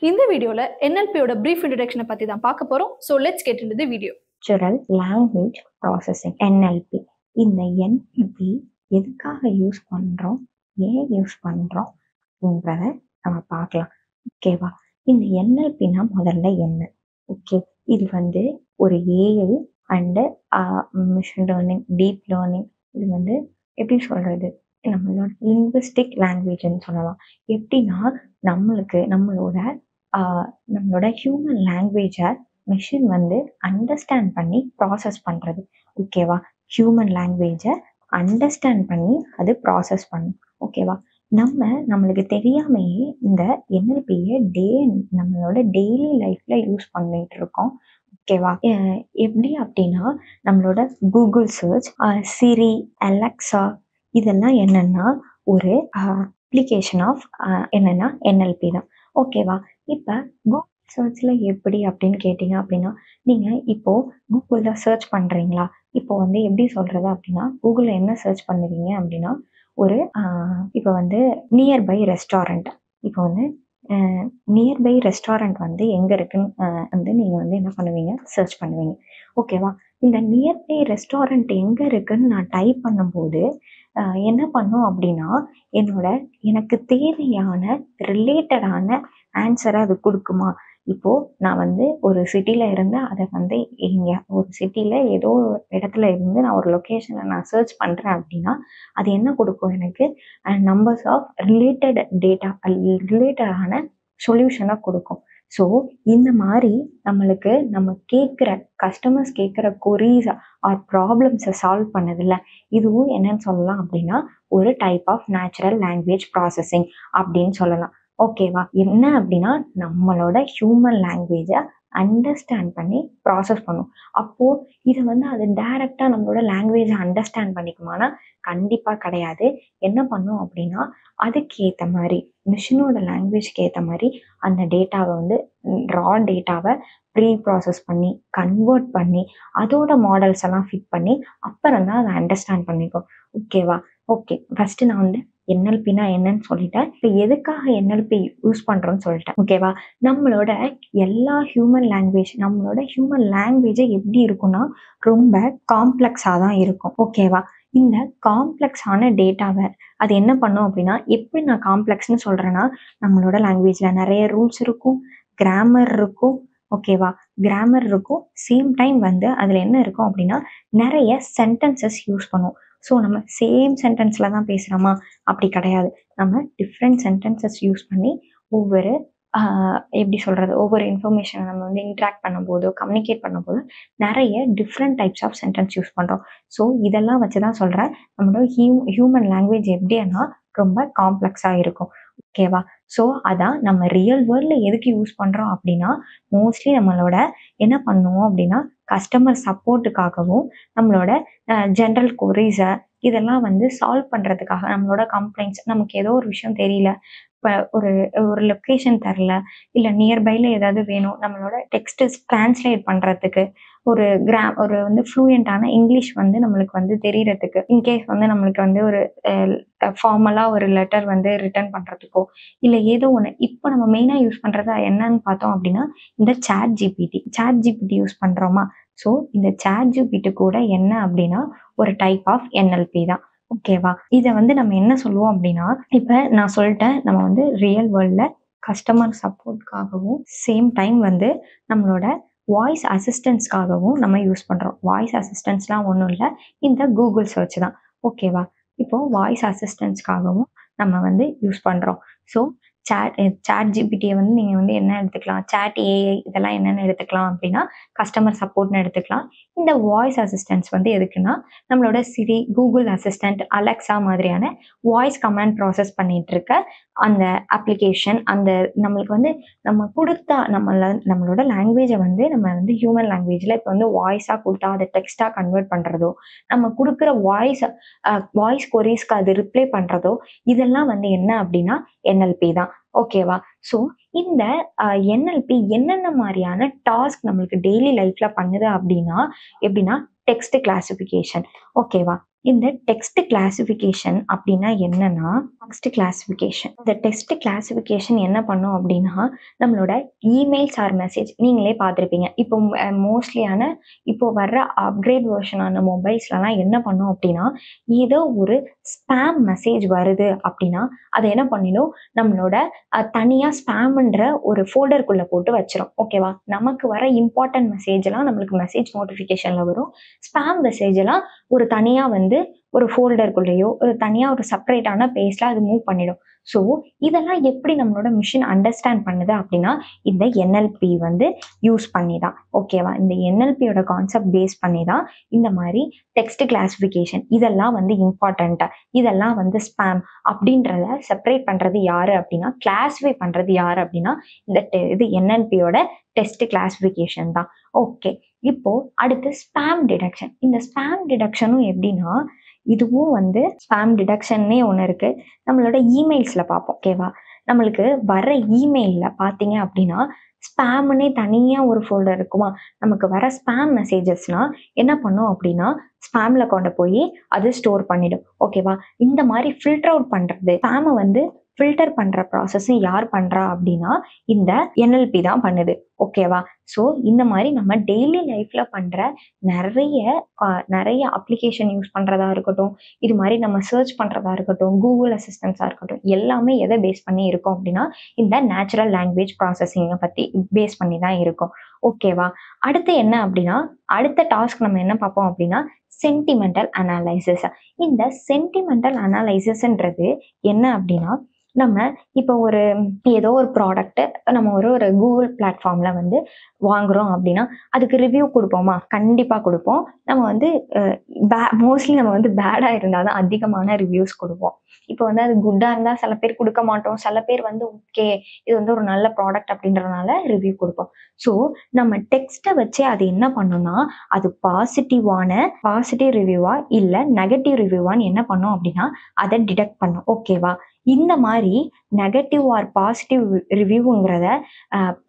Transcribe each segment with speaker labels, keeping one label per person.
Speaker 1: இந்த வீடியோல NLPயோட brief introduction பத்தி தான் பார்க்க போறோம். So let's get into the video.
Speaker 2: Natural Language Processing NLP. இந்த NLP எதுக்காக யூஸ் பண்றோம், ஏன் யூஸ் பண்றோம் அப்படின்றத நம்ம பார்க்கலாம். ஓகேவா? இந்த NLPனா முதல்ல என்ன? ஓகே, இது ஒரு AI and machine learning, deep learning. இது எப்படி சொல்றது, நம்மளோட லிங்குவிஸ்டிக் லாங்குவேஜ்னு சொல்லலாம். எப்படின்னா நம்மளோட ஹியூமன் லாங்குவேஜை மிஷின் அண்டர்ஸ்டாண்ட் பண்ணி ப்ராசஸ் பண்ணுறது. ஓகேவா? ஹியூமன் லாங்குவேஜை அண்டர்ஸ்டாண்ட் பண்ணி அது ப்ராசஸ் பண்ணும். ஓகேவா? நம்மளுக்கு தெரியாமையே இந்த NLPயை நம்மளோட டெய்லி லைஃப்ல யூஸ் பண்ணிட்டு இருக்கோம். ஓகேவா? எப்படி அப்படின்னா, நம்மளோட கூகுள் சர்ச், சிரி, அலெக்சா இதெல்லாம் என்னன்னா ஒரு அப்ளிகேஷன் ஆஃப் என்னன்னா NLP தான். ஓகேவா? இப்போ கூகுள் சர்ச்சில் எப்படி அப்படின்னு கேட்டிங்க அப்படின்னா, நீங்கள் இப்போது கூகுளில் சர்ச் பண்ணுறீங்களா? இப்போ எப்படி சொல்கிறது அப்படின்னா, கூகுளில் என்ன சர்ச் பண்ணுவீங்க அப்படின்னா, இப்போ நியர்பை ரெஸ்டாரண்ட். இப்போ நியர்பை ரெஸ்டாரண்ட் எங்கே இருக்குன்னு நீங்கள் என்ன பண்ணுவீங்க, சர்ச் பண்ணுவீங்க. ஓகேவா? இந்த நியர்பை ரெஸ்டாரண்ட் எங்கே இருக்குன்னு நான் டைப் பண்ணும்போது என்ன பண்ணும் அப்படின்னா, எனக்கு தேவையான ரிலேட்டடான ஆன்சரை அது கொடுக்குமா? இப்போது நான் ஒரு சிட்டியில் இருந்து அதை இங்கே ஒரு சிட்டியில் ஏதோ ஒரு இடத்துல இருந்து நான் ஒரு லொக்கேஷனை நான் சர்ச் பண்ணுறேன் அப்படின்னா, அது என்ன கொடுக்கும் எனக்கு? நம்பர்ஸ் ஆஃப் ரிலேட்டடான சொல்யூஷனை கொடுக்கும். ஸோ இந்த மாதிரி நம்ம கஸ்டமர்ஸ் கேட்குற கொரீஸ் ஆர் ப்ராப்ளம்ஸை சால்வ் பண்ணதில்ல, இதுவும் என்னன்னு சொல்லலாம் அப்படின்னா ஒரு type of natural language processing அப்படின்னு சொல்லலாம். ஓகேவா? என்ன அப்படின்னா, நம்மளோட ஹியூமன் லாங்குவேஜை அண்டர்ஸ்டாண்ட் பண்ணி ப்ராசஸ் பண்ணும். அப்போது இது அது டைரெக்டாக நம்மளோட லாங்குவேஜை அண்டர்ஸ்டாண்ட் பண்ணிக்குமானா கண்டிப்பாக கிடையாது. என்ன பண்ணும் அப்படின்னா, அதுக்கேற்ற மாதிரி மிஷினோட லாங்குவேஜ்க்கு ஏற்ற மாதிரி அந்த டேட்டாவை ரா டேட்டாவை ப்ரீ ப்ராசஸ் பண்ணி கன்வெர்ட் பண்ணி அதோட மாடல்ஸ் எல்லாம் ஃபிட் பண்ணி அப்புறம் தான் அதை அண்டர்ஸ்டாண்ட் பண்ணிக்கும். ஓகேவா? ஓகே, ஃபஸ்ட்டு நான் NLPனா என்னன்னு சொல்லிட்டேன். இப்போ எதுக்காக NLP யூஸ் பண்ணுறோன்னு சொல்லிட்டேன். ஓகேவா? நம்மளோட ஹியூமன் லாங்குவேஜை எப்படி இருக்குன்னா ரொம்ப காம்ப்ளெக்ஸாக தான் இருக்கும். ஓகேவா? இந்த காம்ப்ளெக்ஸான டேட்டாவை அது என்ன பண்ணும் அப்படின்னா, எப்படி நான் காம்ப்ளெக்ஸ்னு சொல்கிறேன்னா, நம்மளோட லாங்குவேஜில் நிறைய ரூல்ஸ் இருக்கும், கிராமர் இருக்கும். ஓகேவா? கிராமர் இருக்கும், சேம் டைம் அதில் என்ன இருக்கும் அப்படின்னா நிறைய சென்டென்சஸ் யூஸ் பண்ணுவோம். ஸோ நம்ம சேம் சென்டென்ஸில் தான் பேசுகிறோமா? அப்படி கிடையாது. நம்ம டிஃப்ரெண்ட் சென்டென்சஸ் யூஸ் பண்ணி ஒவ்வொரு இன்ஃபர்மேஷனை நம்ம இன்ட்ராக்ட் பண்ணும்போதோ கம்யூனிகேட் பண்ணும்போது நிறைய different types of sentence use பண்ணுறோம். ஸோ இதெல்லாம் வச்சு தான் சொல்கிறேன், நம்மளோட ஹியூமன் லாங்குவேஜ் எப்படின்னா ரொம்ப காம்ப்ளெக்ஸாக இருக்கும். ஓகேவா? ஸோ அதான் நம்ம ரியல் வேர்ல்டில் எதுக்கு யூஸ் பண்ணுறோம் அப்படின்னா, மோஸ்ட்லி நம்மளோட என்ன பண்ணுவோம் அப்படின்னா, கஸ்டமர் சப்போர்ட்டுக்காகவும் நம்மளோட ஜென்ரல் கொரீஸை இதெல்லாம் சால்வ் பண்ணுறதுக்காக, நம்மளோட கம்ப்ளைண்ட்ஸ், நமக்கு ஏதோ ஒரு விஷயம் தெரியல, இப்போ ஒரு லொக்கேஷன் தரல, இல்லை நியர்பையில் ஏதாவது வேணும், நம்மளோட டெக்ஸ்ட்டு ட்ரான்ஸ்லேட் பண்ணுறதுக்கு, ஒரு ஃப்ளூயண்ட்டான இங்கிலீஷ் நம்மளுக்கு தெரியறதுக்கு, இன்கேஸ் நம்மளுக்கு ஒரு ஃபார்மலாக ஒரு லெட்டர் ரிட்டர்ன் பண்ணுறதுக்கோ, இல்லை ஏதோ ஒன்று. இப்போ நம்ம மெயினாக யூஸ் பண்ணுறது என்னன்னு பார்த்தோம் அப்படின்னா, இந்த சாட் ஜிபிடி யூஸ் பண்ணுறோமா? ஸோ இந்த சாட் ஜிபிடி கூட என்ன அப்படின்னா ஒரு டைப் ஆஃப் NLP தான். ஓகேவா? இதை நம்ம என்ன சொல்லுவோம் அப்படின்னா, இப்போ நான் சொல்லிட்டேன், நம்ம ரியல் வேர்ல்டில் கஸ்டமர் சப்போர்ட்காகவும் சேம் டைம் நம்மளோட வாய்ஸ் அசிஸ்டன்ஸ்க்காகவும் நம்ம யூஸ் பண்ணுறோம். வாய்ஸ் அசிஸ்டன்ஸ்லாம் ஒன்றும் இல்லை, இந்த கூகுள் சர்ச் தான். ஓகேவா? இப்போது வாய்ஸ் அசிஸ்டன்ஸ்க்காகவும் நம்ம யூஸ் பண்ணுறோம். ஸோ சாட் ஜிபிடியை நீங்கள் என்ன எடுத்துக்கலாம், சாட் AI இதெல்லாம் என்னென்னு எடுத்துக்கலாம் அப்படின்னா, கஸ்டமர் சப்போர்ட்னு எடுத்துக்கலாம். இந்த வாய்ஸ் அசிஸ்டன்ஸ் எதுக்குன்னா, நம்மளோட சிரி, கூகுள் அசிஸ்டன்ட், அலெக்சா மாதிரியான வாய்ஸ் கமாண்ட் ப்ராசஸ் பண்ணிகிட்டு இருக்க அந்த அப்ளிகேஷன், நம்மளுக்கு நம்ம கொடுத்தா நம்மளோட லாங்குவேஜை நம்ம ஹியூமன் லாங்குவேஜில் இப்போ வாய்ஸாக கொடுத்தா அதை டெக்ஸ்ட்டாக கன்வெர்ட் பண்ணுறதோ, நம்ம கொடுக்குற வாய்ஸ் கொரீஸ்க்கு அது ரிப்ளை பண்ணுறதோ, இதெல்லாம் என்ன அப்படின்னா NLP தான். ஓகேவா? ஸோ இந்த NLP என்னென்ன மாதிரியான டாஸ்க் நம்மளுக்கு டெய்லி லைஃப்ல பண்ணுது அப்படின்னா, எப்படின்னா டெக்ஸ்ட் கிளாசிஃபிகேஷன். ஓகேவா? இந்த டெக்ஸ்ட் கிளாசிஃபிகேஷன் அப்படின்னா என்னன்னா, இந்த டெக்ஸ்ட் கிளாசிஃபிகேஷன் என்ன பண்ணும் அப்படின்னா, நம்மளோட இமெயில்ஸ் ஆர் மெசேஜ் நீங்களே பார்த்துருப்பீங்க. இப்போ மோஸ்ட்லியான இப்போ வர்ற அப்கிரேட் வெர்ஷனான மொபைல்ஸ்லலாம் என்ன பண்ணும் அப்படின்னா, ஏதோ ஒரு ஸ்பேம் மெசேஜ் வருது அப்படின்னா, அதை என்ன பண்ணிடும், நம்மளோட தனியா ஸ்பேம்ன்ற ஒரு ஃபோல்டருக்குள்ள போட்டு வச்சிரும். ஓகேவா? நமக்கு வர இம்பார்ட்டன்ட் மெசேஜ்லாம் நம்மளுக்கு மெசேஜ் நோட்டிஃபிகேஷன்ல வரும். ஸ்பேம் மெசேஜ் எல்லாம் ஒரு தனியா ஒரு ஃபோல்டருக்குள்ளேயோ ஒரு தனியா ஒரு செப்பரேட்டான பேஜ்ல அது மூவ் பண்ணிடும். ஸோ இதெல்லாம் எப்படி நம்மளோட மிஷின் அண்டர்ஸ்டாண்ட் பண்ணுது அப்படின்னா, இந்த என்எல்பி யூஸ் பண்ணி தான். ஓகேவா? இந்த என்எல்பியோட கான்செப்ட் பேஸ் பண்ணி தான் இந்த மாதிரி டெக்ஸ்ட் கிளாசிஃபிகேஷன் இதெல்லாம் இம்பார்ட்டண்ட்டா, இதெல்லாம் ஸ்பேம் அப்படின்றத செப்பரேட் பண்றது யாரு அப்படின்னா, கிளாஸிஃபை பண்றது யாரு அப்படின்னா, இது என்எல்பியோட டெஸ்ட் கிளாசிஃபிகேஷன் தான். ஓகே, இப்போ அடுத்து ஸ்பேம் டிடெக்ஷன். இந்த ஸ்பேம் டிடெக்ஷனும் எப்படின்னா, இதுவும் ஸ்பேம் டிடெக்ஷன்னே ஒன்று இருக்கு. நம்மளோட இமெயில்ஸ்ல பார்ப்போம். ஓகேவா? நம்மளுக்கு வர இமெயில்ல பார்த்தீங்க அப்படின்னா, ஸ்பேம்னே தனியா ஒரு ஃபோல்டர் இருக்குமா? நமக்கு வர ஸ்பேம் மெசேஜஸ்லாம் என்ன பண்ணும் அப்படின்னா, ஸ்பேம்ல கொண்டு போய் அது ஸ்டோர் பண்ணிடும். ஓகேவா? இந்த மாதிரி ஃபில்டர் அவுட் பண்றது, ஸ்பேமை ஃபில்டர் பண்ற ப்ராசஸ் யார் பண்றா அப்படின்னா, இந்த என்எல்பி தான் பண்ணுது. ஓகேவா? ஸோ இந்த மாதிரி நம்ம டெய்லி லைஃப்ல பண்ற நிறைய அப்ளிகேஷன் யூஸ் பண்றதா இருக்கட்டும், இது மாதிரி நம்ம சர்ச் பண்றதா இருக்கட்டும், கூகுள் அசிஸ்டன்ஸா இருக்கட்டும், எல்லாமே எதை பேஸ் பண்ணி இருக்கும் அப்படின்னா, இந்த நேச்சுரல் லாங்குவேஜ் ப்ராசஸிங்கை பத்தி பேஸ் பண்ணி தான் இருக்கும். ஓகேவா? அடுத்து என்ன அப்படின்னா, அடுத்த டாஸ்க் நம்ம என்ன பார்ப்போம் அப்படின்னா, சென்டிமெண்டல் அனாலிசிஸ். இந்த சென்டிமெண்டல் அனாலிசிஸ்ன்றது என்ன அப்படின்னா, நம்ம இப்போ ஏதோ ஒரு ப்ராடக்ட் நம்ம ஒரு கூகுள் பிளாட்ஃபார்ம்ல வாங்குறோம் அப்படின்னா, அதுக்கு ரிவ்யூ கொடுப்போமா? கண்டிப்பா கொடுப்போம். நம்ம மோஸ்ட்லி நம்ம பேடா இருந்தாதான் அதிகமான ரிவ்யூஸ் கொடுப்போம். இப்போ அது குட்டா இருந்தா சில பேர் கொடுக்க மாட்டோம். சில பேர் ஓகே, இது ஒரு நல்ல ப்ராடக்ட் அப்படின்றதுனால ரிவ்யூ கொடுப்போம். ஸோ நம்ம டெக்ஸ்ட்டை வச்சே அது என்ன பண்ணும்னா, அது பாசிட்டிவ் ரிவ்யூவா இல்ல நெகட்டிவ் ரிவ்யூவான்னு என்ன பண்ணும் அப்படின்னா, அதை டிடெக்ட் பண்ணும். ஓகேவா? இந்த மாதிரி நெகட்டிவ் ஆர் பாசிட்டிவ் ரிவ்யூங்கிறத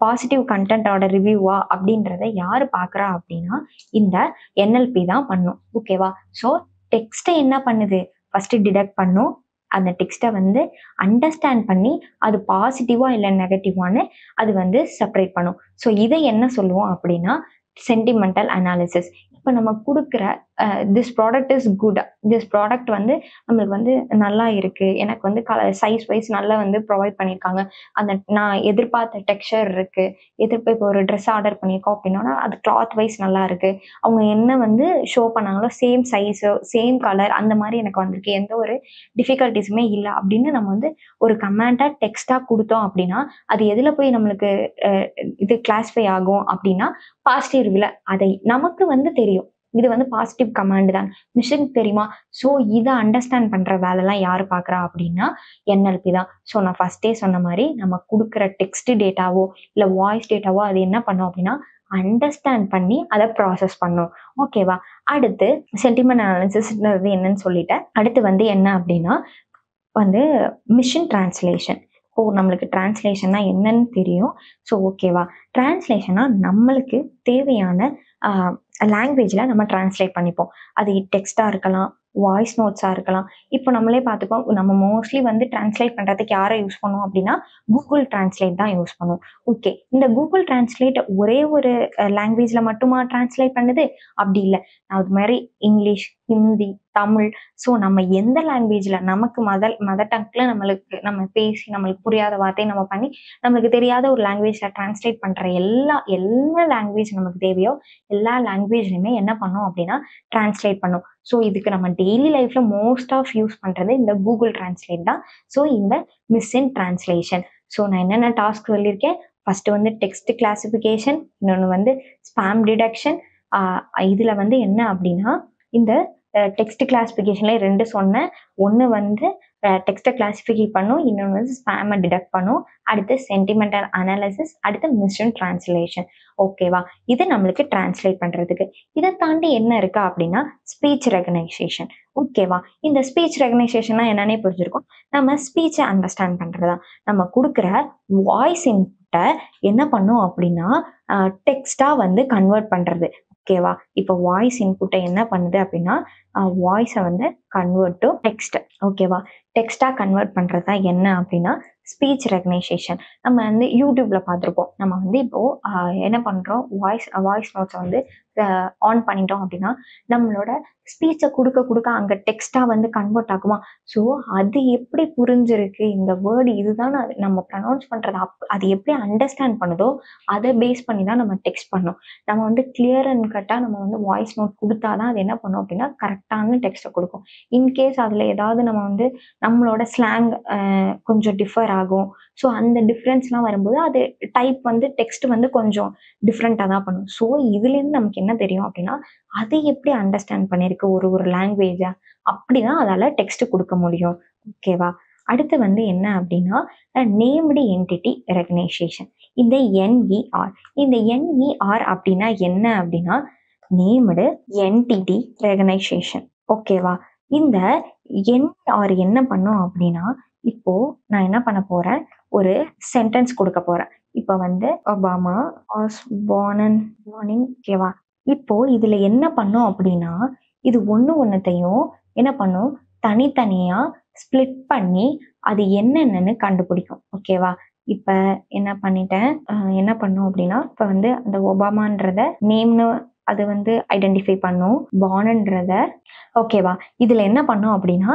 Speaker 2: பாசிட்டிவ் கண்டென்ட்டோட ரிவ்யூவா அப்படின்றத யாரு பார்க்குறா அப்படின்னா, இந்த என்எல்பி தான் பண்ணும். ஓகேவா? ஸோ டெக்ஸ்ட்டை என்ன பண்ணுது, ஃபர்ஸ்ட் டிடெக்ட் பண்ணும். அந்த டெக்ஸ்ட்டை அண்டர்ஸ்டாண்ட் பண்ணி அது பாசிட்டிவா இல்லை நெகட்டிவான்னு அது செப்பரேட் பண்ணும். ஸோ இதை என்ன சொல்லுவோம் அப்படின்னா, சென்டிமெண்டல் அனாலிசிஸ். இப்போ நம்ம கொடுக்குற this product is good, this product நம்மளுக்கு நல்லா இருக்கு, எனக்கு சைஸ் வைஸ் நல்லா ப்ரொவைட் பண்ணியிருக்காங்க, அந்த நான் எதிர்பார்த்த டெக்ஸ்சர் இருக்கு, இப்போ ஒரு ட்ரெஸ் ஆர்டர் பண்ணியிருக்கோம் அப்படின்னா அது கிளாத் வைஸ் நல்லா இருக்கு, அவங்க என்ன ஷோ பண்ணாங்களோ சேம் சைஸு சேம் கலர் அந்த மாதிரி எனக்கு வந்திருக்கு, எந்த ஒரு டிஃபிகல்ட்டிஸுமே இல்லை அப்படின்னு நம்ம ஒரு கமெண்டா டெக்ஸ்டா கொடுத்தோம் அப்படின்னா, அது எதுல போய் நம்மளுக்கு இது கிளாஸிஃபை ஆகும் அப்படின்னா, பாசிட்டிவ் ரிவ்யூல. அதை நமக்கு தெரியும் இது பாசிட்டிவ் கமாண்ட் தான், மிஷினுக்கு தெரியுமா? ஸோ இதை அண்டர்ஸ்டாண்ட் பண்ற வேலைலாம் யாரு பார்க்குறா அப்படின்னா, என்எல்பி தான். ஸோ நான் ஃபர்ஸ்டே சொன்ன மாதிரி நம்ம கொடுக்குற டெக்ஸ்ட் டேட்டாவோ இல்லை வாய்ஸ் டேட்டாவோ அது என்ன பண்ணும் அப்படின்னா, அண்டர்ஸ்டாண்ட் பண்ணி அதை ப்ராசஸ் பண்ணும். ஓகேவா? அடுத்து சென்டிமெண்ட் அனாலிசிஸ்ன்றது என்னன்னு சொல்லிட்டேன். அடுத்து என்ன அப்படின்னா, மிஷின் டிரான்ஸ்லேஷன். நம்மளுக்கு டிரான்ஸ்லேஷன்னா என்னன்னு தெரியும். ஸோ ஓகேவா? டிரான்ஸ்லேஷனா நம்மளுக்கு தேவையான லாங்குவேஜ்ல நம்ம டிரான்ஸ்லேட் பண்ணிப்போம். அது டெக்ஸ்டா இருக்கலாம், வாய்ஸ் நோட்ஸா இருக்கலாம். இப்போ நம்மளே பார்த்துப்போம், நம்ம மோஸ்ட்லி டிரான்ஸ்லேட் பண்றதுக்கு யாரை யூஸ் பண்ணுவோம் அப்படின்னா, கூகுள் டிரான்ஸ்லேட் தான் யூஸ் பண்ணுவோம். ஓகே, இந்த கூகுள் டிரான்ஸ்லேட் ஒரே ஒரு லாங்குவேஜ்ல மட்டுமா டிரான்ஸ்லேட் பண்ணுது? அப்படி இல்லை. அது மாதிரி இங்கிலீஷ், ஹிந்தி, தமிழ், ஸோ நம்ம எந்த லாங்குவேஜ்ல நமக்கு மதர் டங்க்ல நம்ம பேசி நம்மளுக்கு புரியாத வார்த்தையை நம்ம பண்ணி நம்மளுக்கு தெரியாத ஒரு லாங்குவேஜ்ல டிரான்ஸ்லேட் பண்ற என்ன லாங்குவேஜ் நமக்கு தேவையோ எல்லா லாங்குவேஜ்லையுமே என்ன பண்ணும் அப்படின்னா டிரான்ஸ்லேட் பண்ணும். ஸோ இதுக்கு நம்ம டெய்லி லைஃப்ல மோஸ்ட் ஆஃப் யூஸ் பண்றது இந்த கூகுள் டிரான்ஸ்லேட் தான். ஸோ இந்த மிஷின் டிரான்ஸ்லேஷன். ஸோ நான் என்னென்ன டாஸ்க் சொல்லியிருக்கேன், ஃபர்ஸ்ட் டெக்ஸ்ட் கிளாசிஃபிகேஷன், இன்னொன்று ஸ்பேம் டிடெக்ஷன். இதுல என்ன அப்படின்னா, இந்த டெக்ஸ்ட் கிளாசிஃபிகேஷன்ல 2 சொன்னேன். ஒன்று டெக்ஸ்ட்டை கிளாசிஃபை பண்ணும், இன்னொன்று ஸ்பேமை டிடெக்ட் பண்ணும், அடுத்து சென்டிமெண்டல் அனாலிசிஸ், அடுத்து மிஷின் டிரான்ஸ்லேஷன். ஓகேவா? இது நம்மளுக்கு டிரான்ஸ்லேட் பண்றதுக்கு. இதை தாண்டி என்ன இருக்கா அப்படின்னா, ஸ்பீச் ரெகனைசேஷன். ஓகேவா? இந்த ஸ்பீச் ரெகனைசேஷன்னா என்னன்னே புரிஞ்சிருக்கும். நம்ம ஸ்பீச்சை அண்டர்ஸ்டாண்ட் பண்றதா. நம்ம கொடுக்குற வாய்ஸ் இன்புட்டை என்ன பண்ணும் அப்படின்னா டெக்ஸ்டா கன்வெர்ட் பண்றது. ஓகேவா? இப்போ வாய்ஸ் இன்புட்டை என்ன பண்ணுது அப்படின்னா வாய்ஸை வந்து கன்வெர்ட் டு டெக்ஸ்ட். ஓகேவா? டெக்ஸ்டா கன்வெர்ட் பண்றது தான் என்ன அப்படின்னா ஸ்பீச் ரெகனைசேஷன். நம்ம வந்து யூடியூப்ல பார்த்துருப்போம். நம்ம வந்து இப்போ என்ன பண்றோம், வாய்ஸ் நோட்ஸை வந்து ஆன் பண்ணிட்டோம் அப்படின்னா நம்மளோட ஸ்பீச்சை கொடுக்க கொடுக்க அங்க டெக்ஸ்டா வந்து கன்வெர்ட் ஆகுமா? ஸோ அது எப்படி புரிஞ்சிருக்கு இந்த வேர்டு இதுதான் நம்ம ப்ரனவுன்ஸ் பண்றது அது எப்படி அண்டர்ஸ்டாண்ட் பண்ணுதோ அதை பேஸ் பண்ணி தான் நம்ம டெக்ஸ்ட் பண்ணோம். நம்ம வந்து கிளியர் அண்ட் கட்டா நம்ம வந்து வாய்ஸ் நோட் கொடுத்தாதான் அது என்ன பண்ணும் அப்படின்னா கரெக்டான டெக்ஸ்ட்டை கொடுக்கும். இன்கேஸ் அதுல ஏதாவது நம்ம வந்து நம்மளோட ஸ்லாங் கொஞ்சம் டிஃபர் ஆகும். ஸோ அந்த டிஃப்ரென்ஸ்லாம் வரும்போது அது டைப் வந்து டெக்ஸ்ட் வந்து கொஞ்சம் டிஃப்ரெண்ட்டாக தான் பண்ணும். ஸோ இதுலேருந்து நமக்கு என்ன தெரியும் அப்படின்னா அதை எப்படி அண்டர்ஸ்டாண்ட் பண்ணியிருக்கு ஒரு லாங்குவேஜை, அப்படிதான் அதால டெக்ஸ்ட் கொடுக்க முடியும். ஓகேவா? அடுத்து வந்து என்ன அப்படின்னா நேம்டு என்டிட்டி ரெகனைசேஷன். இந்த NER அப்படின்னா என்ன அப்படின்னா நேம்டு என்டிட்டி ரெகனைசேஷன். ஓகேவா? இந்த NER என்ன பண்ணும் அப்படின்னா இப்போ நான் என்ன பண்ண போறேன், ஒரு சென்டென்ஸ் கொடுக்க போறேன். இப்போ வந்து Obama was born in morning. ஓகேவா? இப்போ இதுல என்ன பண்ணும் அப்படின்னா இது ஒண்ணுத்தையும் என்ன பண்ணும், தனித்தனியா ஸ்பிளிட் பண்ணி அது என்னென்னு கண்டுபிடிக்கும். ஓகேவா? இப்ப என்ன பண்ணிட்டேன், என்ன பண்ணும் அப்படின்னா இப்ப வந்து அந்த ஒபாமான்றத நேம்னு அது வந்து ஐடென்டிஃபை பண்ணும். பார்ன்ன்றத ஓகேவா? இதுல என்ன பண்ணும் அப்படின்னா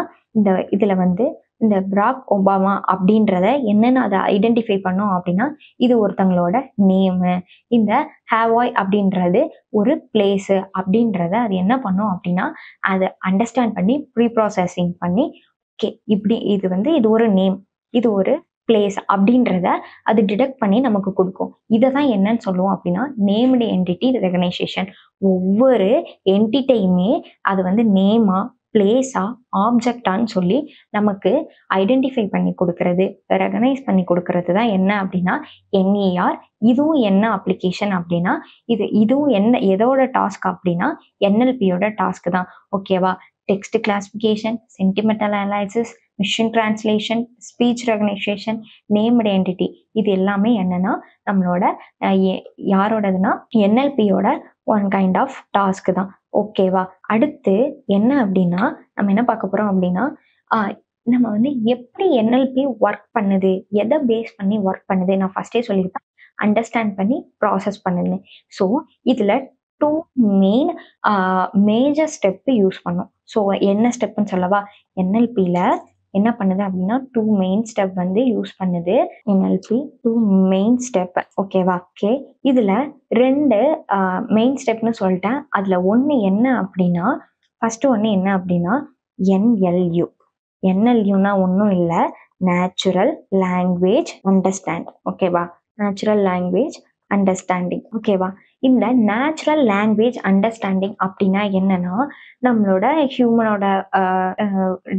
Speaker 2: இதுல வந்து இந்த பராக் ஒபாமா அப்படின்றத என்னன்னு அதை ஐடென்டிஃபை பண்ணும் அப்படின்னா இது ஒருத்தங்களோட நேமு. இந்த ஹேவாய் அப்படின்றது ஒரு பிளேஸு அப்படின்றத அது என்ன பண்ணும் அப்படின்னா அதை அண்டர்ஸ்டாண்ட் பண்ணி ப்ரீ ப்ராசஸிங் பண்ணி ஓகே இப்படி இது ஒரு நேம், இது ஒரு பிளேஸ் அப்படின்றத அது டிடெக்ட் பண்ணி நமக்கு கொடுக்கும். இதை தான் என்னன்னு சொல்லுவோம் அப்படின்னா நேம்டு என்டிட்டி ரெகனைசேஷன். ஒவ்வொரு என்டிட்டியுமே அது வந்து நேமா பிளேஸா ஆப்ஜெக்டான்னு சொல்லி நமக்கு ஐடென்டிஃபை பண்ணி கொடுக்கறது, ரெகனைஸ் பண்ணி கொடுக்கறது தான் என்ன அப்படின்னா NER. இதுவும் என்ன அப்ளிகேஷன் அப்படின்னா இதுவும் என்ன எதோட டாஸ்க் அப்படின்னா NLPயோட டாஸ்க் தான். ஓகேவா? Text classification, sentimental analysis, machine translation, speech recognition, named entity இது எல்லாமே என்னன்னா நம்மளோட யாரோடதுன்னா NLPயோட ஒன் கைண்ட் ஆஃப் டாஸ்க் தான். ஓகேவா? அடுத்து என்ன அப்படின்னா நம்ம என்ன பார்க்க போறோம் அப்படின்னா நம்ம வந்து எப்படி NLP ஒர்க் பண்ணுது, எதை பேஸ் பண்ணி ஒர்க் பண்ணுது. நான் ஃபர்ஸ்டே சொல்லியிருப்பேன் அண்டர்ஸ்டாண்ட் பண்ணி ப்ராசஸ் பண்ணுது. ஸோ இதுல 2 மெயின் மேஜர் ஸ்டெப் யூஸ் பண்ணும். ஸோ என்ன ஸ்டெப்னு சொல்லவா? NLPல என்ன பண்ணுது அப்படின்னா 2 மெயின் ஸ்டெப் வந்து யூஸ் பண்ணுது. NLP 2 main step. ஓகேவா? ஓகே இதுல 2 மெயின் ஸ்டெப்னு சொல்லிட்டேன். அதுல ஒன்று என்ன அப்படின்னா ஃபர்ஸ்ட் ஒன்று என்ன அப்படின்னா NLU. NLUனா ஒன்றும் இல்லை, நேச்சுரல் லாங்குவேஜ் அண்டர்ஸ்டாண்ட். ஓகேவா? Natural language understanding. ஓகேவா? இந்த நேச்சுரல் லாங்குவேஜ் அண்டர்ஸ்டாண்டிங் அப்படின்னா என்னன்னா நம்மளோட ஹியூமனோட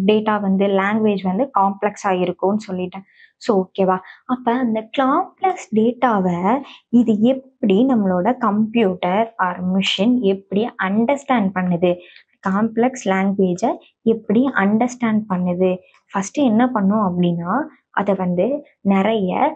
Speaker 2: டேட்டா வந்து லாங்குவேஜ் வந்து காம்ப்ளெக்ஸா இருக்கும்னு சொல்லிட்டேன். ஸோ ஓகேவா? அப்ப அந்த காம்ப்ளெக்ஸ் டேட்டாவை இது எப்படி நம்மளோட கம்ப்யூட்டர் ஆர் மிஷின் எப்படி அண்டர்ஸ்டாண்ட் பண்ணுது, காம்ப்ளெக்ஸ் லாங்குவேஜை எப்படி அண்டர்ஸ்டாண்ட் பண்ணுது. ஃபர்ஸ்ட் என்ன பண்ணும் அப்படின்னா அதை வந்து நிறைய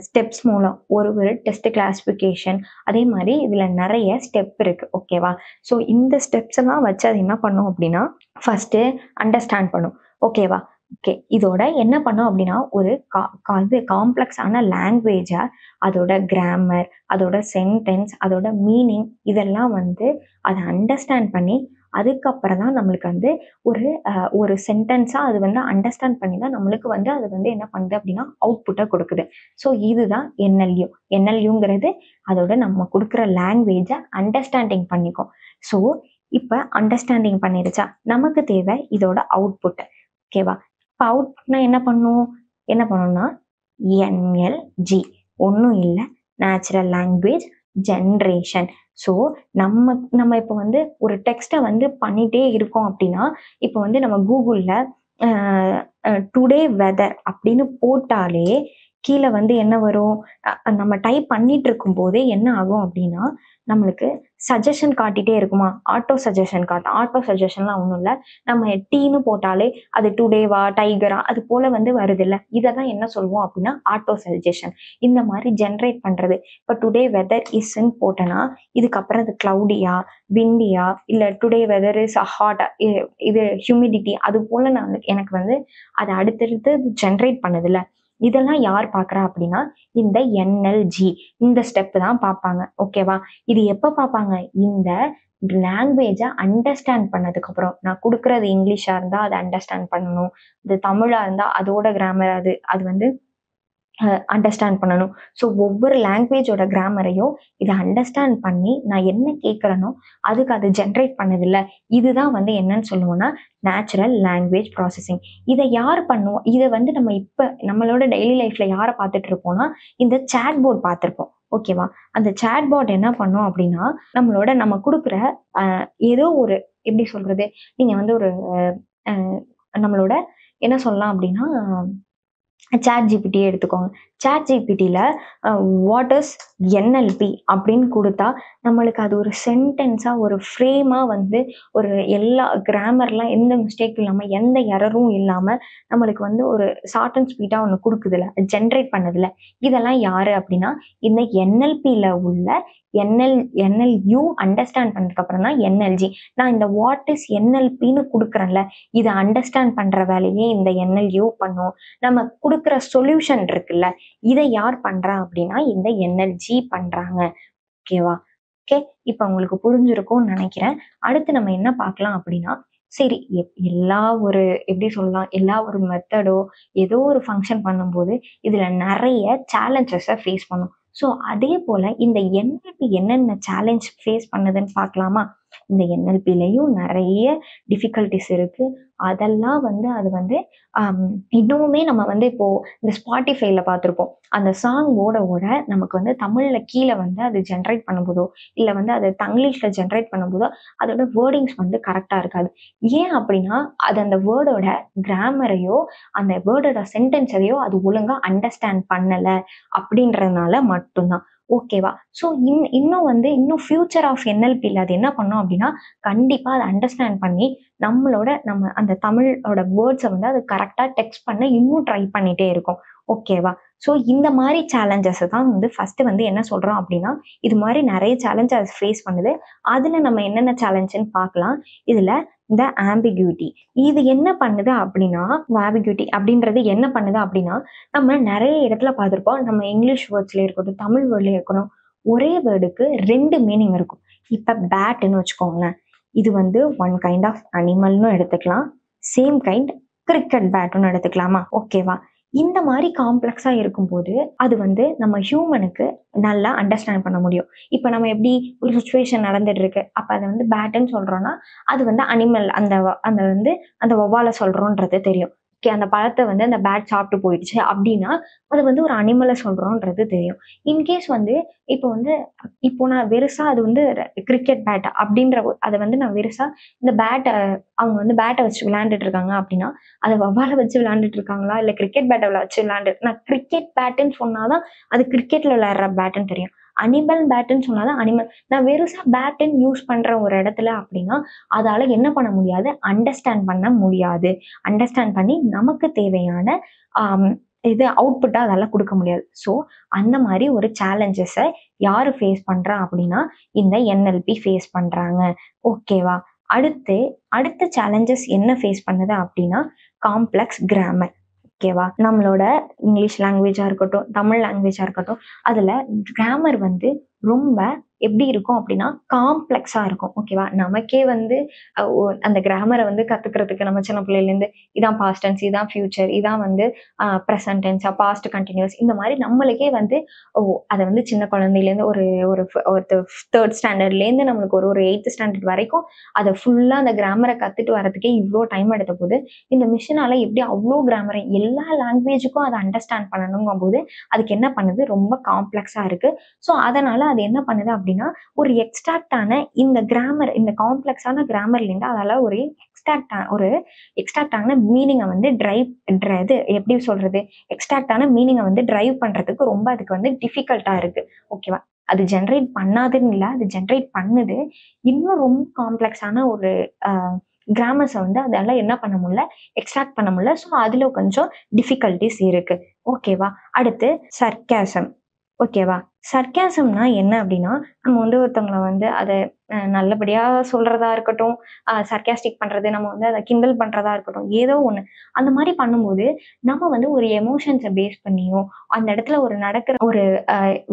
Speaker 2: ஸ்டெப்ஸ் மூலம் ஒரு டெஸ்ட் கிளாசிஃபிகேஷன் அதே மாதிரி இதுல நிறைய ஸ்டெப் இருக்கு. ஓகேவா? ஸோ இந்த ஸ்டெப்ஸ் எல்லாம் வச்சு அது என்ன பண்ணும் அப்படின்னா ஃபர்ஸ்ட் அண்டர்ஸ்டாண்ட் பண்ணும். ஓகேவா? ஓகே இதோட என்ன பண்ணும் அப்படின்னா ஒரு காம்ப்ளெக்ஸான லாங்குவேஜை அதோட கிராமர், அதோட சென்டென்ஸ், அதோட மீனிங் இதெல்லாம் வந்து அதை அண்டர்ஸ்டாண்ட் பண்ணி அதுக்கப்புறம் தான் நம்மளுக்கு வந்து ஒரு சென்டென்ஸா அது வந்து அண்டர்ஸ்டாண்ட் பண்ணி தான் நம்மளுக்கு வந்து அது வந்து என்ன பண்ணுது அப்படின்னா அவுட்புட்டை கொடுக்குது. ஸோ இதுதான் NLU. NLUங்கிறது அதோட நம்ம கொடுக்குற லாங்குவேஜை அண்டர்ஸ்டாண்டிங் பண்ணிக்கும். ஸோ இப்போ அண்டர்ஸ்டாண்டிங் பண்ணிருச்சா, நமக்கு தேவை இதோட அவுட்புட். ஓகேவா? இப்போ அவுட்புட்னா என்ன பண்ணும்னா NLG ஒன்றும் இல்லை, நேச்சுரல் லாங்குவேஜ் ஜென்ரேஷன். ஸோ நம்ம இப்போ வந்து ஒரு டெக்ஸ்ட்டை வந்து பண்ணிட்டே இருக்கோம் அப்படின்னா இப்போ வந்து நம்ம கூகுளில் டுடே வெதர் அப்படின்னு போட்டாலே கீழே வந்து என்ன வரும், நம்ம டைப் பண்ணிட்டு இருக்கும் போதே என்ன ஆகும் அப்படின்னா, நம்மளுக்கு சஜஷன் காட்டிட்டே இருக்குமா, ஆட்டோ சஜஷன் காட்டும். ஆட்டோ சஜஷன்லாம் ஒன்றும் இல்லை, நம்ம டீன்னு போட்டாலே அது டுடேவா டைகரா அது போல வந்து வருது இல்லை, இதை தான் என்ன சொல்லுவோம் அப்படின்னா ஆட்டோ சஜஷன். இந்த மாதிரி ஜென்ரேட் பண்றது. இப்போ டுடே வெதர் இஸ்ன்னு போட்டேன்னா இதுக்கப்புறம் அது கிளவுடியா விண்டியா இல்லை டுடே வெதர் இஸ் ஹாட், இது ஹியூமிடிட்டி, அது போல நான் எனக்கு வந்து அதை அடுத்தடுத்து ஜென்ரேட் பண்ணுதுல்ல, இதெல்லாம் யார் பார்க்குறா அப்படின்னா இந்த என்எல்ஜி இந்த ஸ்டெப் தான் பார்ப்பாங்க. ஓகேவா? இது எப்போ பார்ப்பாங்க? இந்த லாங்குவேஜை அண்டர்ஸ்டாண்ட் பண்ணதுக்கு அப்புறம். நான் கொடுக்குறது இங்கிலீஷா இருந்தா அதை அண்டர்ஸ்டாண்ட் பண்ணணும், இது தமிழா இருந்தா அதோட கிராமர் அது அது வந்து அண்டர்ஸ்டாண்ட் பண்ணணும். ஸோ ஒவ்வொரு லாங்குவேஜோட கிராமரையும் இதை அண்டர்ஸ்டாண்ட் பண்ணி நான் என்ன கேட்குறேனோ அதுக்கு அது ஜென்ரேட் பண்ணதில்ல, இதுதான் வந்து என்னன்னு சொல்லுவோம்னா நேச்சுரல் லாங்குவேஜ் ப்ராசஸிங். இதை யார் பண்ணுவோம்? இதை வந்து நம்ம இப்போ நம்மளோட டெய்லி லைஃப்ல யாரை பார்த்துட்டு இருப்போம்னா இந்த சேட் போர்ட் பார்த்துருப்போம். ஓகேவா? அந்த சேட் போர்ட் என்ன பண்ணும் அப்படின்னா நம்ம கொடுக்குற ஏதோ ஒரு எப்படி சொல்றது, நீங்க வந்து ஒரு நம்மளோட என்ன சொல்லலாம் அப்படின்னா சாட் ஜிபிடியே எடுத்துக்கோங்க. சாட் ஜிபிடியில் வாட் இஸ் என்எல்பி அப்படின்னு கொடுத்தா நம்மளுக்கு அது ஒரு சென்டென்ஸாக ஒரு ஃப்ரேமாக வந்து ஒரு எல்லா கிராமர்லாம் எந்த மிஸ்டேக்கும் இல்லாமல் எந்த எரரும் இல்லாமல் நம்மளுக்கு வந்து ஒரு ஷார்ட் அண்ட் ஸ்வீட்டாக ஒன்று கொடுக்குதுல, ஜென்ரேட் பண்ணதில்ல. இதெல்லாம் யார் அப்படின்னா இந்த என்எல்பியில் உள்ள என்எல்யூ அண்டர்ஸ்டாண்ட் பண்ணதுக்கு அப்புறம் தான் என்எல்ஜி. நான் இந்த வாட் இஸ் என்எல்பின்னு கொடுக்குறேன்ல, இதை அண்டர்ஸ்டாண்ட் பண்ணுற வேலையே இந்த என்எல்யூ பண்ணும். நம்ம கொடுக்குற சொல்யூஷன் இருக்குல்ல, இதை யார் பண்றா அப்படின்னா இந்த என்எல்ஜி பண்றாங்க. ஓகேவா? ஓகே, இப்போ உங்களுக்கு புரிஞ்சிருக்கும்னு நினைக்கிறேன். அடுத்து நம்ம என்ன பார்க்கலாம் அப்படின்னா, சரி எல்லா ஒரு எப்படி சொல்லலாம், எல்லா ஒரு மெத்தடோ ஏதோ ஒரு ஃபங்க்ஷன் பண்ணும்போது இதுல நிறைய சேலஞ்சஸை ஃபேஸ் பண்ணும். ஸோ அதே போல இந்த என்எல்பி என்னென்ன சேலஞ்ச் ஃபேஸ் பண்ணுதுன்னு பார்க்கலாமா? இந்த என்எல்பிலையும் நிறைய டிஃபிகல்ட்டிஸ் இருக்கு. அதெல்லாம் வந்து அது வந்து இன்னுமே நம்ம வந்து இப்போ இந்த ஸ்பாட்டிஃபைல பார்த்துருப்போம். அந்த சாங் ஓட நமக்கு வந்து தமிழ்ல கீழே வந்து அது ஜென்ரேட் பண்ணும்போதோ இல்லை வந்து அது தங்கிலீஷ்ல ஜென்ரேட் பண்ணும்போதோ அதோட வேர்டிங்ஸ் வந்து கரெக்டாக இருக்காது. ஏன் அப்படின்னா அது அந்த வேர்டோட கிராமரையோ அந்த வேர்டோட சென்டென்ஸையோ அது ஒழுங்கா அண்டர்ஸ்டாண்ட் பண்ணலை அப்படின்றதுனால மட்டும்தான். ஓகேவா? ஸோ இன்னும் ஃபியூச்சர் ஆஃப் என்எல்பியில் அது என்ன பண்ணோம் அப்படின்னா கண்டிப்பாக அதை அண்டர்ஸ்டாண்ட் பண்ணி நம்ம அந்த தமிழோட வேர்ட்ஸை வந்து அது கரெக்டாக டெக்ஸ்ட் பண்ண இன்னும் ட்ரை பண்ணிட்டே இருக்கும். ஓகேவா? ஸோ இந்த மாதிரி சேலஞ்சஸை தான் வந்து ஃபர்ஸ்ட் வந்து என்ன சொல்றோம் அப்படின்னா இது மாதிரி நிறைய சேலஞ்சஸ் ஃபேஸ் பண்ணுது. அதில் நம்ம என்னென்ன சேலஞ்சுன்னு பார்க்கலாம். இதில் இந்த ஆம்பிகுவிட்டி இது என்ன பண்ணுது அப்படின்னா, ஆம்பிகுவிட்டி அப்படின்றது என்ன பண்ணுது அப்படின்னா நம்ம நிறைய இடத்துல பார்த்துருப்போம். நம்ம இங்கிலீஷ் வேர்ட்ஸ்ல இருக்கட்டும் தமிழ் வேர்ட்ல இருக்கணும், ஒரே வேர்டுக்கு 2 மீனிங் இருக்கும். இப்போ பேட்டுன்னு வச்சுக்கோங்களேன், இது வந்து ஒன் கைண்ட் ஆஃப் அனிமல்னு எடுத்துக்கலாம், சேம் கைண்ட் கிரிக்கெட் பேட்டுன்னு எடுத்துக்கலாமா? ஓகேவா? இந்த மாதிரி காம்ப்ளெக்ஸா இருக்கும்போது அது வந்து நம்ம ஹியூமனுக்கு நல்லா அண்டர்ஸ்டாண்ட் பண்ண முடியும். இப்போ நம்ம எப்படி ஒரு சுச்சுவேஷன் நடந்துட்டு இருக்கு, அப்போ அதை வந்து பேட்டுன்னு சொல்றோம்னா அது வந்து அனிமல் அந்த அந்த வந்து அந்த வௌவாலை சொல்றோன்றது தெரியும். ஓகே, அந்த பழத்தை வந்து அந்த பேட் சாப்பிட்டு போயிடுச்சு அப்படின்னா அது வந்து ஒரு அனிமலை சொல்றோன்றது தெரியும். இன்கேஸ் வந்து இப்போ நான் வெறுசா அது வந்து கிரிக்கெட் பேட் அப்படின்ற அதை வந்து நான் வெறுசா இந்த பேட்டை அவங்க வந்து பேட்டை வச்சு விளையாண்டுட்டு இருக்காங்க அப்படின்னா அதை வவ்வாலை வச்சு விளையாண்டுட்டு இருக்காங்களா இல்லை கிரிக்கெட் பேட்டை வச்சு நான் கிரிக்கெட் பேட்டுன்னு சொன்னாதான் அது கிரிக்கெட்ல விளையாடுற பேட்டுன்னு தெரியும். அனிமல் பேட்டுன்னு சொன்னாதான் அனிமல். நான் வெறுசா பேட்டுன்னு யூஸ் பண்ற ஒரு இடத்துல அப்படின்னா அதால என்ன பண்ண முடியாது, அண்டர்ஸ்டாண்ட் பண்ண முடியாது. அண்டர்ஸ்டாண்ட் பண்ணி நமக்கு தேவையான இது அவுட்புட்டா அதெல்லாம் கொடுக்க முடியாது. ஸோ அந்த மாதிரி ஒரு சேலஞ்சஸை யாரு ஃபேஸ் பண்றா அப்படின்னா இந்த என்எல்பி ஃபேஸ் பண்றாங்க. ஓகேவா? அடுத்த சேலஞ்சஸ் என்ன ஃபேஸ் பண்ணுது அப்படின்னா காம்ப்ளெக்ஸ் கிராமர். ஓகேவா? நம்மளோட இங்கிலீஷ் லாங்குவேஜா இருக்கட்டும் தமிழ் லாங்குவேஜா இருக்கட்டும் அதுல கிராமர் வந்து ரொம்ப எப்படி இருக்கும் அப்படின்னா காம்ப்ளெக்ஸா இருக்கும். ஓகேவா? நமக்கே வந்து அந்த கிராமரை வந்து கத்துக்கிறதுக்கு நம்ம சின்ன பிள்ளையிலேருந்து இதான் பாஸ்ட் டென்ஸ், இதான் ஃபியூச்சர், இதான் வந்து ப்ரெசன்ட் டென்ஸ், பாஸ்ட் கண்டினியூஸ், இந்த மாதிரி நம்மளுக்கே வந்து அதை வந்து சின்ன குழந்தையிலேருந்து ஒரு 3rd ஸ்டாண்டர்ட்லேருந்து நம்மளுக்கு ஒரு 8th ஸ்டாண்டர்ட் வரைக்கும் அதை ஃபுல்லாக அந்த கிராமரை கற்றுட்டு வரதுக்கே இவ்வளோ டைம் எடுத்த போது இந்த மிஷினால எப்படி அவ்வளோ கிராமரை எல்லா லாங்குவேஜுக்கும் அதை அண்டர்ஸ்டாண்ட் பண்ணணுங்கும் போது அதுக்கு என்ன பண்ணுது, ரொம்ப காம்ப்ளெக்ஸாக இருக்கு. ஸோ அதனால அது என்ன பண்ணுது அப்படின்னா அப்படின்னா ஒரு எக்ஸ்ட்ராக்டான இந்த கிராமர், இந்த காம்ப்ளெக்ஸான கிராமர்லேருந்து அதால ஒரு எக்ஸ்ட்ராக்டான மீனிங்கை வந்து இது எப்படி சொல்றது, எக்ஸ்ட்ராக்டான மீனிங்கை வந்து டிரைவ் பண்றதுக்கு ரொம்ப அதுக்கு வந்து டிஃபிகல்ட்டா இருக்கு. ஓகேவா? அது ஜென்ரேட் பண்ணாதுன்னு இல்லை, அது ஜென்ரேட் பண்ணுது. இன்னும் ரொம்ப காம்ப்ளெக்ஸான ஒரு கிராமர்ஸை வந்து அதால என்ன பண்ண முடியல, எக்ஸ்ட்ராக்ட் பண்ண முடியல. ஸோ அதுல கொஞ்சம் டிஃபிகல்ட்டிஸ் இருக்கு. ஓகேவா? அடுத்து சர்க்காசம். ஓகேவா? சர்க்காசம்னா என்ன அப்படின்னா, நம்ம வந்து ஒருத்தவங்கள வந்து அதை நல்லபடியா சொல்றதா இருக்கட்டும், சர்க்காஸ்டிக் பண்றது, நம்ம வந்து அதை கிண்டல் பண்றதா இருக்கட்டும், ஏதோ ஒண்ணு. அந்த மாதிரி பண்ணும்போது நம்ம வந்து ஒரு எமோஷன்ஸை பேஸ் பண்ணியோ, அந்த இடத்துல ஒரு நடக்கிற ஒரு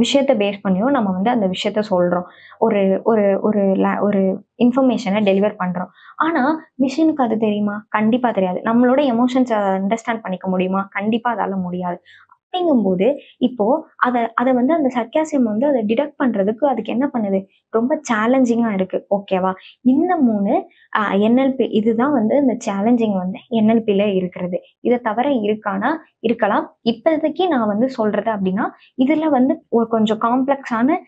Speaker 2: விஷயத்த பேஸ் பண்ணியோ நம்ம வந்து அந்த விஷயத்த சொல்றோம். ஒரு ஒரு ஒரு ஒரு இன்ஃபர்மேஷனை டெலிவர் பண்றோம். ஆனா மிஷினுக்கு அது தெரியுமா? கண்டிப்பா தெரியாது. நம்மளோட எமோஷன்ஸை அண்டர்ஸ்டாண்ட் பண்ணிக்க முடியுமா? கண்டிப்பா அதால முடியாது. அப்படிங்கும்போது இப்போ அத வந்து அந்த சர்க்காசம் வந்து அத டிடெக்ட் பண்றதுக்கு அதுக்கு என்ன பண்ணுது? ரொம்ப சேலஞ்சிங்கா இருக்கு. ஓகேவா? இந்த 3 NLP இதுதான் வந்து இந்த சேலஞ்சிங் வந்து NLPல இருக்கிறது. இத தவிர இருக்கான்னா, இருக்கலாம். இப்போதைக்கு நான் வந்து சொல்றது அப்படின்னா, இதுல வந்து ஒரு கொஞ்சம் காம்ப்ளெக்ஸான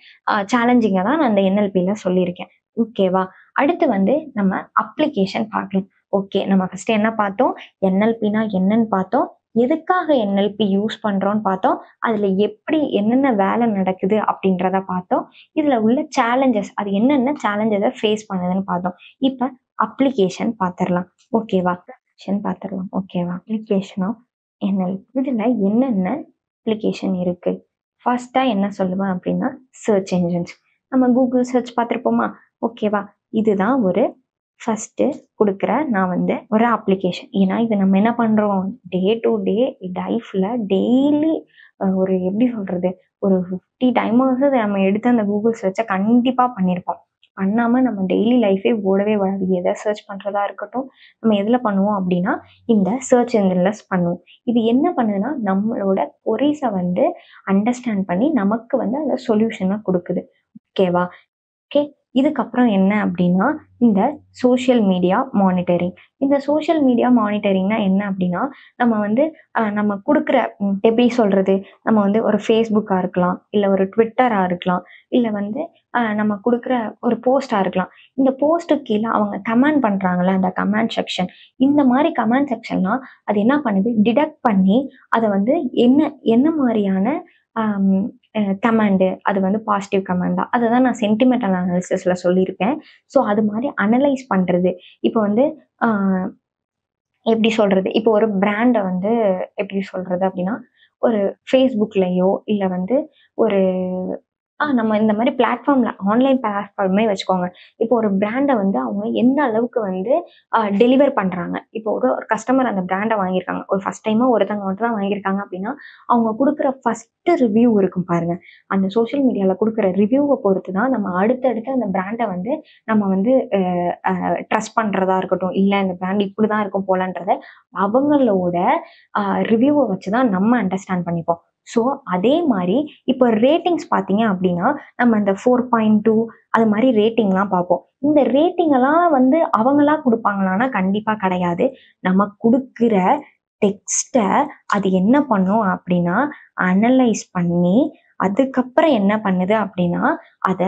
Speaker 2: சேலஞ்சிங்க தான் நான் இந்த NLPல சொல்லியிருக்கேன். ஓகேவா? அடுத்து வந்து நம்ம அப்ளிகேஷன் பார்க்கலாம். ஓகே. நம்ம ஃபர்ஸ்ட் என்ன பார்த்தோம்? NLPனா என்னன்னு பார்த்தோம். எதுக்காக NLP யூஸ் பண்றோம்னு பார்த்தோம். அதுல எப்படி என்னென்ன வேலை நடக்குது அப்படின்றத பார்த்தோம். இதுல உள்ள சேலஞ்சஸ், அது என்னென்ன சேலஞ்சஸ ஃபேஸ் பண்ணுதுன்னு பார்த்தோம். இப்ப அப்ளிகேஷன் பார்த்துரலாம். ஓகேவா? பார்த்துரலாம். ஓகேவா? Application of NLP. இதுல என்னென்ன அப்ளிகேஷன் இருக்கு? ஃபர்ஸ்ட்டா என்ன சொல்லுவேன் அப்படின்னா, சர்ச் என்ஜின்ஸ். நம்ம Google சர்ச் பார்த்திருப்போமா? ஓகேவா? இதுதான் ஒரு ஃபர்ஸ்ட்டு குடுக்குற நான் வந்து ஒரு அப்ளிகேஷன். ஏன்னா, இது நம்ம என்ன பண்றோம்? டே டு டே லைஃப்ல டெய்லி ஒரு எப்படி சொல்றது? ஒரு 50 டைமாவது நம்ம எடுத்து அந்த Google சர்ச்ச கண்டிப்பா பண்ணியிருப்போம். பண்ணாம நம்ம டெய்லி லைஃபே ஓடவே ஓடாது. எத சர்ச் பண்றதா இருக்கட்டும், நம்ம எதுல பண்ணுவோம் அப்படின்னா, இந்த சர்ச் என்ஜின்ல பண்ணுவோம். இது என்ன பண்ணுதுன்னா, நம்மளோட கொரீஸ வந்து அண்டர்ஸ்டாண்ட் பண்ணி நமக்கு வந்து அந்த சொல்யூஷன குடுக்குது. ஓகேவா? ஓகே. இதுக்கப்புறம் என்ன அப்படின்னா, இந்த சோஷியல் மீடியா மானிட்டரிங். இந்த சோஷியல் மீடியா மானிட்டரிங்னா என்ன அப்படின்னா, நம்ம வந்து நம்ம குடுக்குற எப்படி சொல்றது? நம்ம வந்து ஒரு Facebookஆ இருக்கலாம், இல்ல ஒரு Twitterஆ இருக்கலாம், இல்ல வந்து நம்ம குடுக்குற ஒரு போஸ்ட்டா இருக்கலாம். இந்த போஸ்ட்டுக்கு கீழ அவங்க கமெண்ட் பண்றாங்கல்ல, அந்த கமெண்ட் செக்ஷன். இந்த மாரி கமெண்ட் செக்ஷன்லாம் அது என்ன பண்ணுது? டிடெக்ட் பண்ணி அத வந்து என்ன என்ன மாரியான அம் கமாண்டு, அது வந்து பாசிட்டிவ் கமாண்டா? அததான் நான் சென்டிமெண்டல் அனாலிசிஸ்ல சொல்லியிருப்பேன். ஸோ அது மாரி அனலைஸ் பண்றது. இப்போ வந்து அ எப்படி சொல்றது? இப்போ ஒரு பிராண்ட வந்து எப்படி சொல்றது அப்படின்னா, ஒரு Facebookலயோ இல்ல வந்து ஒரு நம்ம இந்த மாரி பிளாட்ஃபார்ம்ல ஆன்லைன் பிளாட்ஃபார்மே வச்சுக்கோங்க. இப்போ ஒரு பிராண்ட வந்து அவங்க எந்த அளவுக்கு வந்து டெலிவர் பண்றாங்க. இப்போ ஒரு ஒரு கஸ்டமர் அந்த பிராண்ட வாங்கியிருக்காங்க. ஒரு ஃபர்ஸ்ட் டைமா ஒருத்தவங்க மட்டும் தான் வாங்கியிருக்காங்க அப்படின்னா, அவங்க குடுக்குற ஃபர்ஸ்ட் ரிவ்யூ இருக்கும் பாருங்க. அந்த சோஷியல் மீடியால குடுக்குற ரிவ்யூவ பொறுத்து தான் நம்ம அடுத்தடுத்து அந்த பிராண்ட வந்து நம்ம வந்து ட்ரஸ்ட் பண்றதா இருக்கட்டும், இல்ல இந்த பிராண்ட் இப்படிதான் இருக்கும் போலன்றத அவங்களோட ரிவ்யூவ வச்சு தான் நம்ம அண்டர்ஸ்டாண்ட் பண்ணிப்போம். ஸோ அதே மாரி இப்போ ரேட்டிங்ஸ் பார்த்தீங்க அப்படின்னா, நம்ம இந்த 4.2 அது மாரி ரேட்டிங்லாம் பார்ப்போம். இந்த ரேட்டிங் எல்லாம் வந்து அவங்களா குடுப்பாங்களான்னா, கண்டிப்பா கிடையாது. நம்ம குடுக்குற டெக்ஸ்ட்ட அது என்ன பண்ணும் அப்படின்னா, அனலைஸ் பண்ணி, அதுக்கப்புறம் என்ன பண்ணுது அப்படின்னா, அத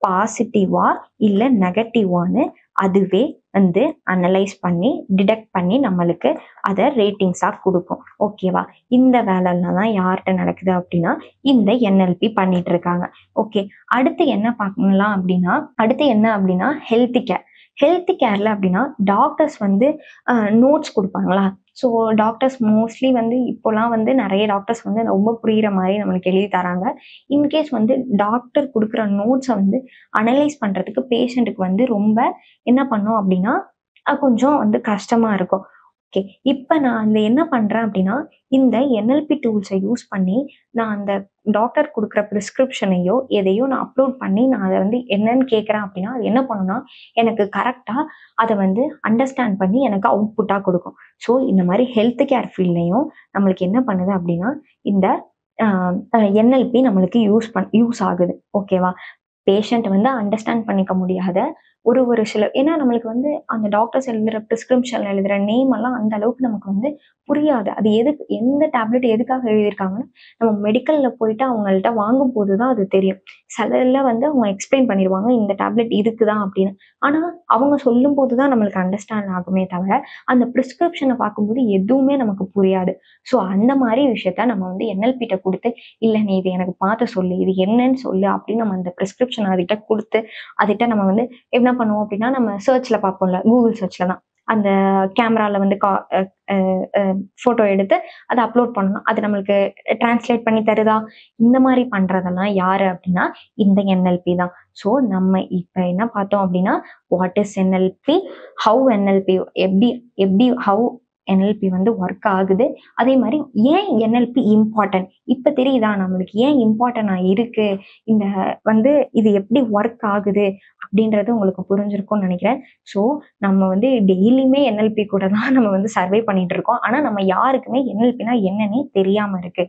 Speaker 2: பாசிட்டிவா இல்ல நெகட்டிவான்னு அதுவே வந்து அனலைஸ் பண்ணி, டிடெக்ட் பண்ணி நம்மளுக்கு அத ரேட்டிங்ஸா குடுக்கும். ஓகேவா? இந்த வேலைலாம் தான் யார்ட்ட நடக்குது அப்படின்னா, இந்த NLP பண்ணிட்டு இருக்காங்க. ஓகே. அடுத்து என்ன பார்க்கலாம் அப்படின்னா, அடுத்து என்ன அப்படின்னா ஹெல்த் கேர். ஹெல்த் கேர்ல அப்படின்னா, டாக்டர்ஸ் வந்து நோட்ஸ் குடுப்பாங்களா? ஸோ டாக்டர்ஸ் மோஸ்ட்லி வந்து இப்போலாம் வந்து நெறைய டாக்டர்ஸ் வந்து ரொம்ப புரியிற மாரி நம்மளுக்கு எழுதி தராங்க. இன்கேஸ் வந்து டாக்டர் குடுக்குற நோட்ஸ வந்து அனலைஸ் பண்றதுக்கு பேஷண்ட்டுக்கு வந்து ரொம்ப என்ன பண்ணும் அப்படின்னா, கொஞ்சம் வந்து கஷ்டமா இருக்கும். ஓகே. இப்ப நான் அந்த என்ன பண்றேன் அப்படின்னா, இந்த NLP டூல்ஸ யூஸ் பண்ணி, நான் அந்த டாக்டர் குடுக்குற பிரிஸ்கிரிப்ஷனையோ, எதையோ நான் அப்லோட் பண்ணி, நான் அத வந்து என்னன்னு கேட்கிறேன் அப்படின்னா, அது என்ன பண்ணும்னா, எனக்கு கரெக்ட்டா அத வந்து அண்டர்ஸ்டாண்ட் பண்ணி எனக்கு அவுட்புட்டா குடுக்கும். ஸோ இந்த மாரி ஹெல்த் கேர் ஃபீல்ட்லயும் நம்மளுக்கு என்ன பண்ணுது அப்படின்னா, இந்த அ NLP நம்மளுக்கு யூஸ் ஆகுது. ஓகேவா? பேஷண்ட் வந்து அண்டர்ஸ்டாண்ட் பண்ணிக்க முடியாத ஒரு சில ஏன்னா நம்மளுக்கு வந்து அந்த டாக்டர்ஸ் எழுதுற ப்ரிஸ்கிரிப்ஷன் எழுதுற நேம் எல்லாம் அந்த அளவுக்கு நமக்கு வந்து புரியாது. அது எதுக்கு எந்த டேப்லெட் எதுக்காக எழுதியிருக்காங்கன்னு நம்ம மெடிக்கல்ல போயிட்டு அவங்கள்ட்ட வாங்கும்போது தான் அது தெரியும். சிலர்ல வந்து அவங்க எக்ஸ்பிளைன் பண்ணிருவாங்க, இந்த டேப்லெட் இதுக்கு தான் அப்படின்னு. ஆனா அவங்க சொல்லும்போது தான் நம்மளுக்கு அண்டர்ஸ்டாண்ட் ஆகுமே தவிர, அந்த ப்ரிஸ்கிரிப்ஷன பார்க்கும்போது எதுவுமே நமக்கு புரியாது. ஸோ அந்த மாரி விஷயத்த நம்ம வந்து என்எல்பிட்ட குடுத்து, "இல்ல நீ இது எனக்கு பார்த்து சொல்லு. இது என்னன்னு சொல்லு" அப்படின்னு நம்ம அந்த ப்ரிஸ்கிரிப்ஷன் அதுகிட்ட குடுத்து, அதுகிட்ட நம்ம வந்து என்ன பண்ணுவோம் அப்படின்னா, நம்ம சர்ச்ல பார்ப்போம்ல, கூகுள் சர்ச்ல தான். அந்த கேமரால வந்து கா அ அ அ ஃபோட்டோ எடுத்து அத அப்லோட் பண்ணணும். அது நம்மளுக்கு டிரான்ஸ்லேட் பண்ணி தருதா? இந்த மாரி பண்றதெல்லாம் யாரு அப்படின்னா, இந்த என்எல்பி தான். ஸோ நம்ம இப்ப என்ன பார்த்தோம் அப்படின்னா, what is NLP? How NLP எப்படி எப்படி ஹவ் என்எல்பி வந்து ஒர்க் ஆகுது? அதே மாரி ஏன் என்எல்பி இம்பார்ட்டன்ட்? இப்ப தெரியுதா நம்மளுக்கு ஏன் இம்பார்ட்டன்ட்டா இருக்கு? இந்த வந்து இது எப்படி ஒர்க் ஆகுது? அப்படின்றது உங்களுக்கு புரிஞ்சிருக்கும்னு நெனைக்கிறேன். ஸோ நம்ம வந்து டெய்லியுமே என்எல்பி கூட தான் நம்ம வந்து சர்வே பண்ணிட்டு இருக்கோம். ஆனா நம்ம யாருக்குமே என்எல்பினா என்னன்னே தெரியாம இருக்கு.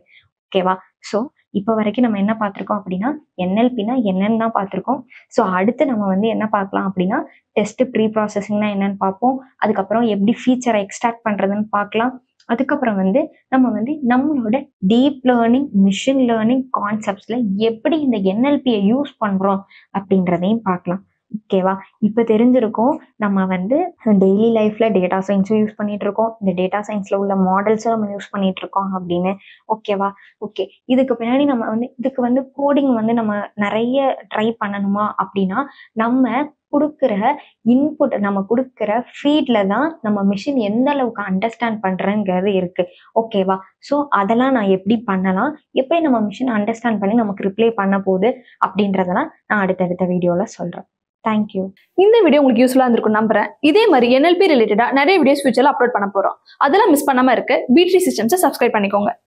Speaker 2: ஓகேவா? ஸோ இப்ப வரைக்கும் நம்ம என்ன பார்த்துருக்கோம் அப்படின்னா, என்எல்பினா என்னன்னு தான் பார்த்துருக்கோம். ஸோ அடுத்து நம்ம வந்து என்ன பார்க்கலாம் அப்படின்னா, டெஸ்ட் ப்ரீ ப்ராசஸிங்னா என்னன்னு பார்ப்போம். அதுக்கப்புறம் எப்படி ஃபீச்சர எக்ஸ்ட்ராக்ட் பண்றதுன்னு பார்க்கலாம். அதுக்கப்புறம் வந்து நம்ம வந்து நம்மளோட டீப் லேர்னிங், மிஷின் லேர்னிங் கான்செப்ட்ஸ்ல எப்படி இந்த என்எல்பிய யூஸ் பண்றோம் அப்படின்றதையும் பார்க்கலாம். ஓகேவா? இப்ப தெரிஞ்சிருக்கும். நம்ம வந்து டெய்லி லைஃப்ல டேட்டா சயின்ஸும் யூஸ் பண்ணிட்டு இருக்கோம். இந்த டேட்டா சயின்ஸ்ல உள்ள மாடல்ஸும் நம்ம யூஸ் பண்ணிட்டு இருக்கோம் அப்படின்னு. ஓகேவா? ஓகே. இதுக்கு பின்னாடி நம்ம வந்து இதுக்கு வந்து கோடிங் வந்து நம்ம நெறைய ட்ரை பண்ணணுமா அப்படின்னா, நம்ம குடுக்குற நம்ம குடுக்குற ஃபீட்ல தான் நம்ம மெஷின் எந்த அளவுக்கு அண்டர்ஸ்டாண்ட் பண்றங்கிறது இருக்கு. ஓகேவா? ஸோ அதெல்லாம் நான் எப்படி பண்ணலாம்? எப்படி நம்ம மெஷின் அண்டர்ஸ்டாண்ட் பண்ணி நமக்கு ரிப்ளை பண்ண போகுது அப்படின்றதெல்லாம் நான் அடுத்தடுத்த வீடியோல சொல்றேன். Thank you.
Speaker 1: இந்த வீடியோ உங்களுக்கு யூஸ்ஃபுல்லா இருந்திருக்கும் நம்புறேன். இதே மாதிரி NLP ரிலேட்டடா நிறைய வீடியோஸ் ஃபியூச்சர்ல அப்லோட் பண்ண போறோம். அதெல்லாம் மிஸ் பண்ணாம இருக்க B3 சிஸ்டம்ஸை சப்ஸ்கிரைப் பண்ணிக்கோங்க.